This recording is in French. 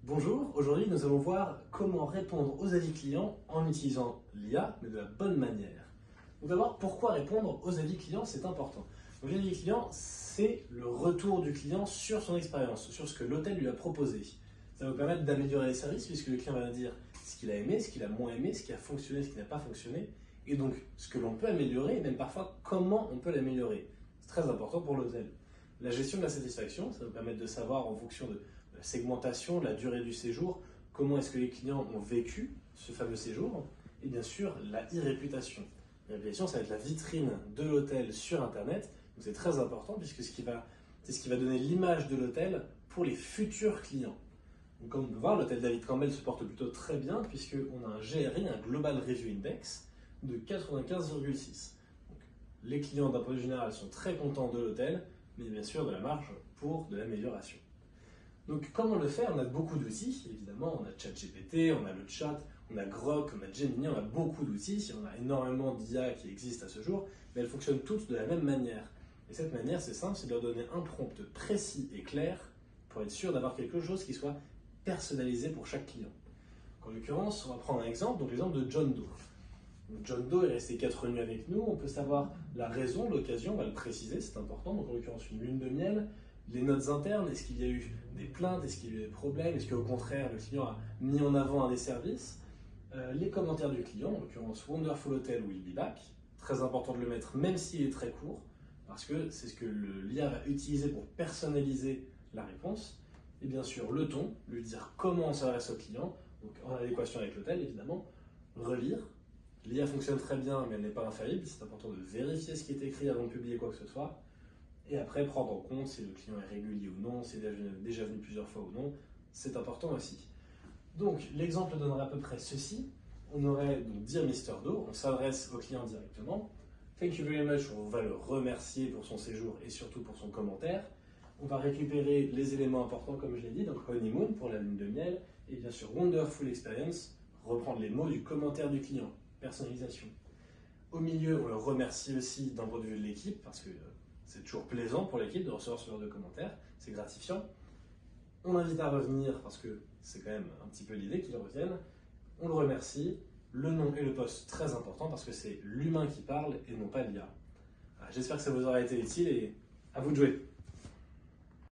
Bonjour, aujourd'hui nous allons voir comment répondre aux avis clients en utilisant l'IA, mais de la bonne manière. Donc d'abord, pourquoi répondre aux avis clients, c'est important. Donc, les avis clients, c'est le retour du client sur son expérience, sur ce que l'hôtel lui a proposé. Ça va vous permettre d'améliorer les services, puisque le client va nous dire ce qu'il a aimé, ce qu'il a moins aimé, ce qui a fonctionné, ce qui n'a pas fonctionné, et donc ce que l'on peut améliorer, et même parfois comment on peut l'améliorer. C'est très important pour l'hôtel. La gestion de la satisfaction, ça va vous permettre de savoir en fonction de la segmentation, la durée du séjour, comment est-ce que les clients ont vécu ce fameux séjour, et bien sûr la e-réputation. La réputation, ça va être la vitrine de l'hôtel sur Internet, donc c'est très important puisque c'est ce qui va donner l'image de l'hôtel pour les futurs clients. Donc, comme on peut voir, l'hôtel David Campbell se porte plutôt très bien puisqu'on a un GRI, un Global Review Index, de 95,6. Les clients d'un point de vue général sont très contents de l'hôtel, mais bien sûr de la marge pour de l'amélioration. Donc comment le faire? On a beaucoup d'outils, évidemment, on a ChatGPT, on a le chat, on a Grok, on a Gemini, on a beaucoup d'outils, on a énormément d'IA qui existent à ce jour, mais elles fonctionnent toutes de la même manière. Et cette manière, c'est simple, c'est de leur donner un prompt précis et clair pour être sûr d'avoir quelque chose qui soit personnalisé pour chaque client. En l'occurrence, on va prendre un exemple, donc l'exemple de John Doe. Donc, John Doe est resté 4 nuits avec nous, on peut savoir la raison, l'occasion, on va le préciser, c'est important, donc en l'occurrence une lune de miel. Les notes internes, est-ce qu'il y a eu des plaintes, est-ce qu'il y a eu des problèmes, est-ce qu'au contraire le client a mis en avant un des services, les commentaires du client, en l'occurrence Wonderful Hotel Will Be Back, très important de le mettre même s'il est très court, parce que c'est ce que l'IA va utiliser pour personnaliser la réponse, et bien sûr le ton, lui dire comment on s'adresse au client, donc en adéquation avec l'hôtel évidemment, relire. L'IA fonctionne très bien mais elle n'est pas infaillible, c'est important de vérifier ce qui est écrit avant de publier quoi que ce soit. Et après, prendre en compte si le client est régulier ou non, s'il est déjà venu plusieurs fois ou non, c'est important aussi. Donc, l'exemple donnerait à peu près ceci. On aurait donc Dear Mr. Doe, on s'adresse au client directement. Thank you very much, on va le remercier pour son séjour et surtout pour son commentaire. On va récupérer les éléments importants comme je l'ai dit, donc honeymoon pour la lune de miel, et bien sûr wonderful experience, reprendre les mots du commentaire du client, personnalisation. Au milieu, on le remercie aussi d'un point de vue de l'équipe, parce que c'est toujours plaisant pour l'équipe de recevoir ce genre de commentaires, c'est gratifiant. On l'invite à revenir parce que c'est quand même un petit peu l'idée qu'il revienne. On le remercie. Le nom et le poste, très important parce que c'est l'humain qui parle et non pas l'IA. J'espère que ça vous aura été utile et à vous de jouer.